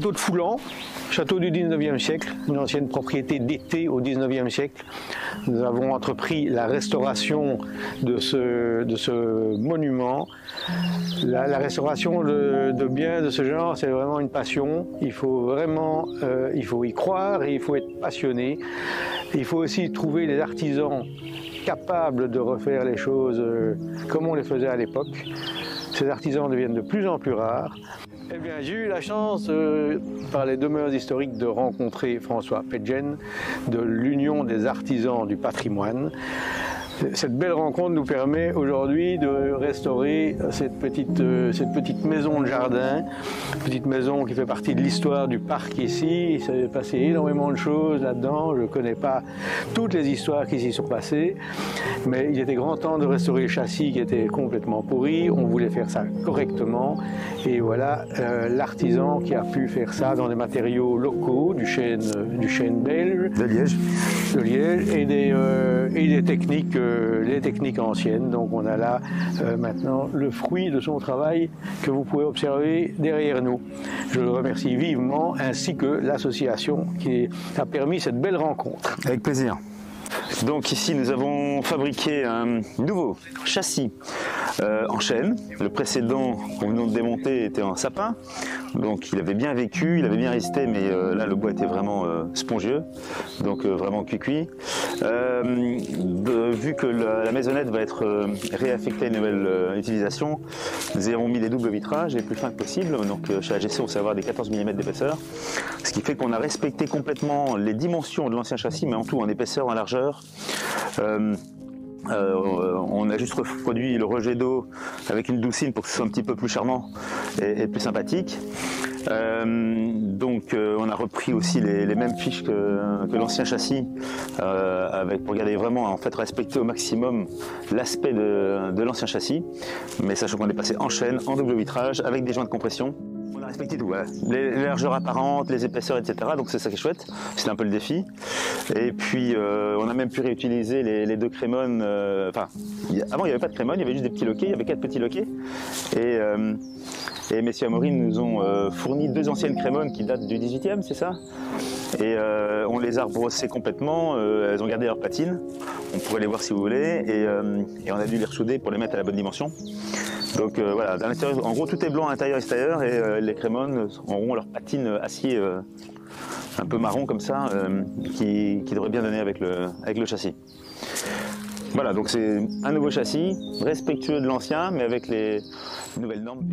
château de Foulan, château du 19e siècle, une ancienne propriété d'été au 19e siècle. Nous avons entrepris la restauration de ce monument. La restauration de biens de ce genre, c'est vraiment une passion. Il faut vraiment il faut y croire et il faut être passionné. Il faut aussi trouver des artisans capables de refaire les choses comme on les faisait à l'époque. Ces artisans deviennent de plus en plus rares. Eh bien, j'ai eu la chance, par les demeures historiques, de rencontrer François Pedjen de l'Union des artisans du patrimoine. Cette belle rencontre nous permet aujourd'hui de restaurer cette petite maison de jardin, petite maison qui fait partie de l'histoire du parc ici. Il s'est passé énormément de choses là-dedans. Je ne connais pas toutes les histoires qui s'y sont passées, mais il était grand temps de restaurer le châssis qui était complètement pourri. On voulait faire ça correctement et voilà l'artisan qui a pu faire ça dans des matériaux locaux, du chêne belge, de Liège, et des techniques les techniques anciennes. Donc on a là maintenant le fruit de son travail que vous pouvez observer derrière nous. Je le remercie vivement, ainsi que l'association qui a permis cette belle rencontre. Avec plaisir. Donc ici nous avons fabriqué un nouveau châssis en chêne. Le précédent qu'on venait de démonter était en sapin. Donc il avait bien vécu, il avait bien résisté, mais là le bois était vraiment spongieux, donc vraiment cuit. Vu que la maisonnette va être réaffectée à une nouvelle utilisation, nous avons mis des doubles vitrages les plus fins que possible. Donc chez AGC on sait avoir des 14 mm d'épaisseur, ce qui fait qu'on a respecté complètement les dimensions de l'ancien châssis, mais en tout en épaisseur, en largeur. On a juste reproduit le rejet d'eau avec une doucine pour que ce soit un petit peu plus charmant et plus sympathique. On a repris aussi les mêmes fiches que l'ancien châssis pour garder vraiment, en fait, respecter au maximum l'aspect de l'ancien châssis, mais sachant qu'on est passé en chêne, en double vitrage, avec des joints de compression. On a respecté tout, voilà. Les largeurs apparentes, les épaisseurs, etc. Donc c'est ça qui est chouette, c'est un peu le défi. Et puis on a même pu réutiliser les deux crémones. Avant il n'y avait pas de crémone, il y avait juste des petits loquets, il y avait 4 petits loquets. Et messieurs Amaury nous ont fourni 2 anciennes crémones qui datent du 18e, c'est ça? Et on les a rebrossées complètement, elles ont gardé leurs patines, on pourrait les voir si vous voulez, et on a dû les ressouder pour les mettre à la bonne dimension. Donc voilà, à l'intérieur, en gros tout est blanc à l'intérieur et extérieur, et les crémones auront leurs patines acier un peu marron comme ça, qui devrait bien donner avec le châssis. Voilà, donc c'est un nouveau châssis, respectueux de l'ancien, mais avec les nouvelles normes.